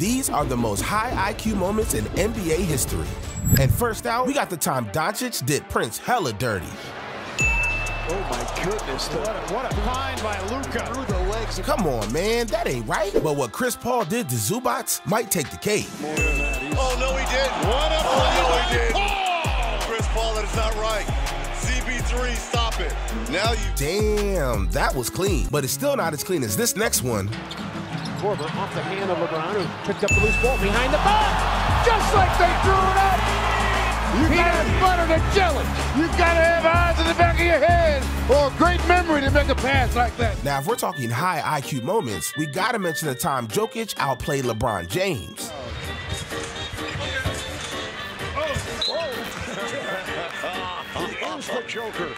These are the most high IQ moments in NBA history. And first out, we got the time Doncic did Prince hella dirty. Oh my goodness. What a find by Luka. Through the legs. Come on, man, that ain't right. But what Chris Paul did to Zubats might take the cake. Oh, no, he didn't. What a no, he didn't. Chris Paul, that is not right. CP3, stop it. Now you. Damn, that was clean. But it's still not as clean as this next one. Korver off the hand of LeBron, who picked up the loose ball behind the back. Just like they threw it up. Peanut butter to jelly. You gotta have eyes in the back of your head or a great memory to make a pass like that. Now, if we're talking high IQ moments, we gotta mention the time Jokic outplayed LeBron James. Here's the Joker.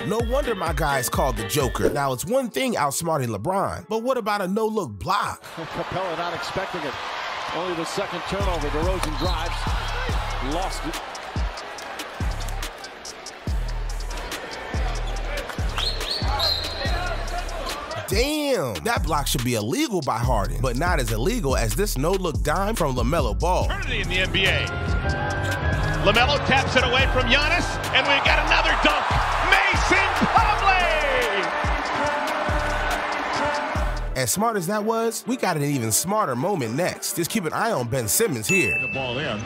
No wonder my guy's called the Joker. Now, it's one thing outsmarting LeBron, but what about a no-look block? Capella not expecting it. Only the second turnover. DeRozan drives. Lost it. Damn, that block should be illegal by Harden, but not as illegal as this no-look dime from LaMelo Ball. Eternity in the NBA. LaMelo taps it away from Giannis, and we got another dunk. Mason Plumlee! As smart as that was, we got an even smarter moment next. Just keep an eye on Ben Simmons here. The ball in.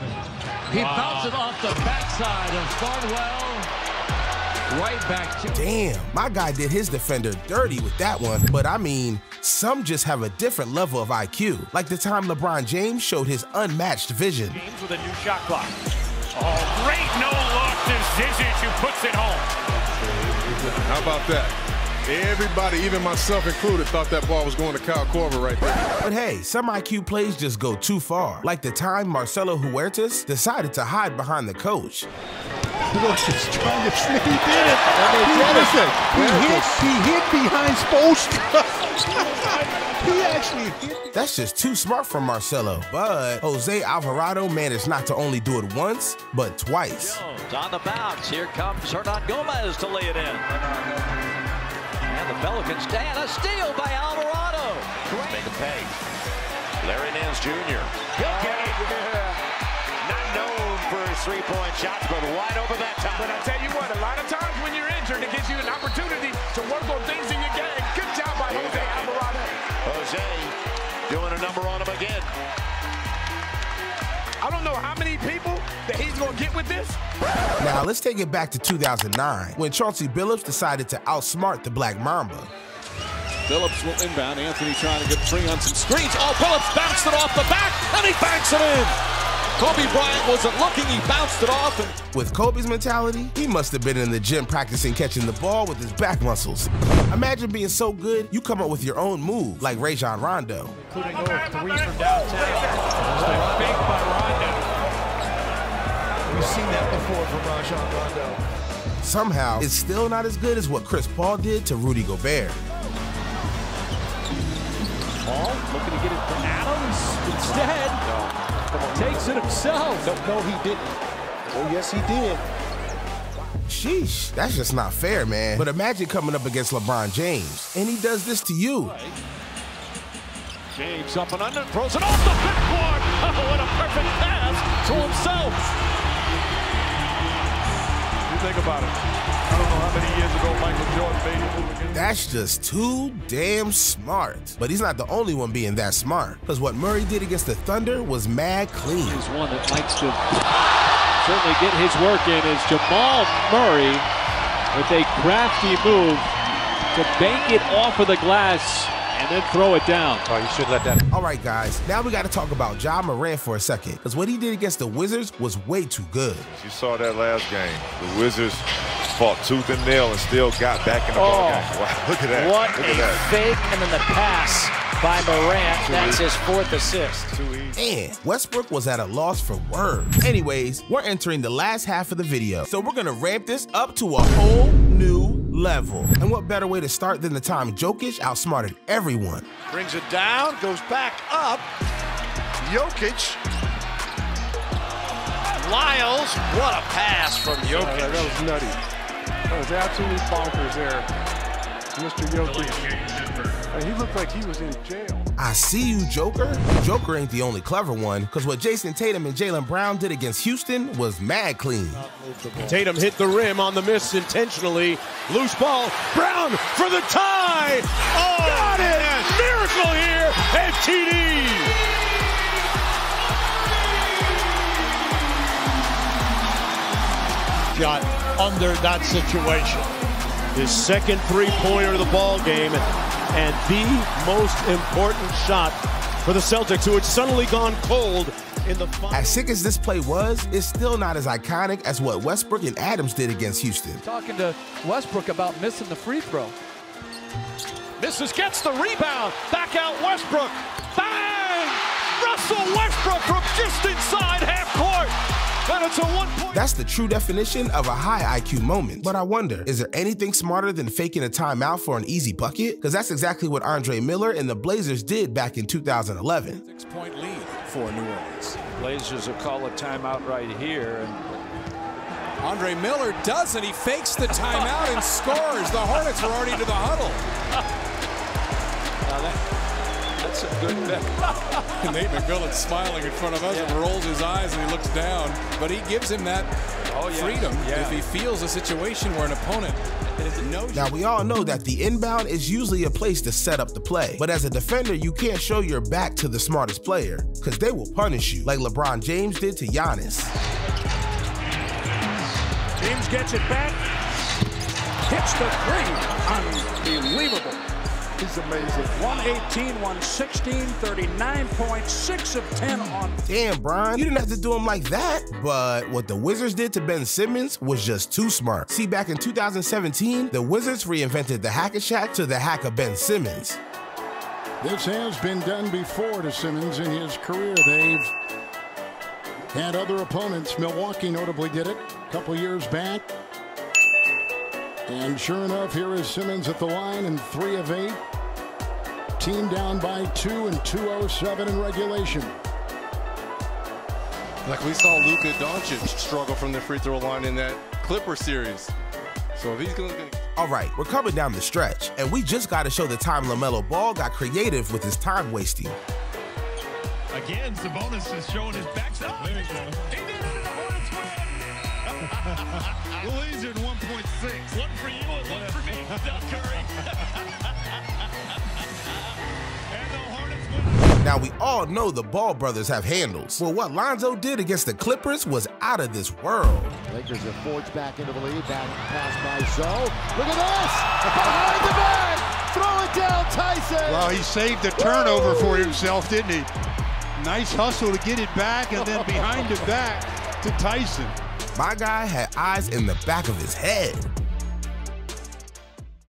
He bounced it off the backside of Thornwell. Right back to. Damn, my guy did his defender dirty with that one. But I mean, some just have a different level of IQ. Like the time LeBron James showed his unmatched vision. James with a new shot clock. Oh, great no-look to Zizic, who puts it home. How about that? Everybody, even myself included, thought that ball was going to Kyle Korver right there. But hey, some IQ plays just go too far. Like the time Marcelo Huertas decided to hide behind the coach. Just trying to slip. He did it. He hit behind Spoelstra. He actually hit. That's just too smart from Marcelo. But Jose Alvarado managed not to only do it once, but twice. Jones on the bounce. Here comes Hernan Gomez to lay it in. And the Pelicans stay, and a steal by Alvarado. Make a pay. Larry Nance Jr. He'll get it. Not known for his three-point shots, but wide open that time. But I tell you what, a lot of times when you're injured, it gives you an opportunity to work on things in your game. Good job by Jose Alvarado. Jose doing a number on him again. I don't know how many people that he's going to get with this. Now, let's take it back to 2009, when Chauncey Billups decided to outsmart the Black Mamba. Billups will inbound. Anthony trying to get free on some screens. Oh, Billups bounced it off the back, and he banks it in. Kobe Bryant wasn't looking, he bounced it off. And with Kobe's mentality, he must have been in the gym practicing catching the ball with his back muscles. Imagine being so good, you come up with your own move, like Rajon Rondo. Including over 3 from downtown. Fake by Rondo. We've seen that before from Rajon Rondo. Somehow, it's still not as good as what Chris Paul did to Rudy Gobert. Paul looking to get it to Adams. Instead, takes it himself. No, he didn't. Oh, yes, he did. Sheesh, that's just not fair, man. But imagine coming up against LeBron James, and he does this to you. James up and under, throws it off the backboard. Oh, what a perfect pass to himself. You think about it. I don't know how many years ago Michael Jordan made it move against. That's just too damn smart. But he's not the only one being that smart, because what Murray did against the Thunder was mad clean. he's one that likes to certainly get his work in is Jamal Murray with a crafty move to bank it off of the glass and then throw it down. Oh, you should let that. All right, guys, now we got to talk about Ja Morant for a second, because what he did against the Wizards was way too good. You saw that last game. The Wizards fought tooth and nail and still got back in the ball game. Wow, look at that. What look a at that. fake, and then the pass by Durant. That's his 4th assist. Too easy. And Westbrook was at a loss for words. Anyways, we're entering the last half of the video, so we're gonna ramp this up to a whole new level. And what better way to start than the time Jokic outsmarted everyone? Brings it down, goes back up. Jokic. Lyles, what a pass from Jokic. That was nutty. That was absolutely bonkers there. Mr. Jokic. He looked like he was in jail. I see you, Joker. Joker ain't the only clever one, because what Jason Tatum and Jaylen Brown did against Houston was mad clean. Tatum hit the rim on the miss intentionally. Loose ball. Brown for the tie. Oh, got it! Yes. Miracle here at TD. Shot under that situation. His second three-pointer of the ball game, and the most important shot for the Celtics, who had suddenly gone cold in the final. As sick as this play was, it's still not as iconic as what Westbrook and Adams did against Houston. Talking to Westbrook about missing the free throw. Misses, gets the rebound. Back out Westbrook. Bang! Russell Westbrook from just inside half court. And it's a 1 point. That's the true definition of a high IQ moment. But I wonder, is there anything smarter than faking a timeout for an easy bucket? Because that's exactly what Andre Miller and the Blazers did back in 2011. 6-point lead for New Orleans. Blazers will call a timeout right here. Andre Miller doesn't. He fakes the timeout and scores. The Hornets were already to the huddle. That's a good bet. Nate McMillan's smiling in front of us and rolls his eyes and he looks down. But he gives him that freedom if he feels a situation where an opponent knows. Now, we all know that the inbound is usually a place to set up the play. But as a defender, you can't show your back to the smartest player, because they will punish you, like LeBron James did to Giannis. James gets it back. Hits the three. Unbelievable. He's amazing. 118, 116, 39 points, 6 of 10 on. Damn, Brian, you didn't have to do him like that. But what the Wizards did to Ben Simmons was just too smart. See, back in 2017, the Wizards reinvented the Hack-a-Shaq to the hack of Ben Simmons. This has been done before to Simmons in his career. They've had other opponents. Milwaukee notably did it a couple years back. And sure enough, here is Simmons at the line in 3 of 8. Team down by 2 and 2:07 in regulation. Like we saw Luka Doncic struggle from the free throw line in that Clipper series. So if he's going to... All right, we're coming down the stretch, and we just got to show the time LaMelo Ball got creative with his time wasting. Again, Sabonis is showing his backside. There you go. He did it in the Hornets win. The Leads are 1.6. One for you and one for me, Steph Curry. And the Hornets win. Now, we all know the Ball brothers have handles. Well, what Lonzo did against the Clippers was out of this world. Lakers have forged back into the lead. Back pass by Zoe. Look at this! Behind the back! Throw it down, Tyson! Well, he saved the turnover for himself, didn't he? Nice hustle to get it back, and then behind the back to Tyson. My guy had eyes in the back of his head.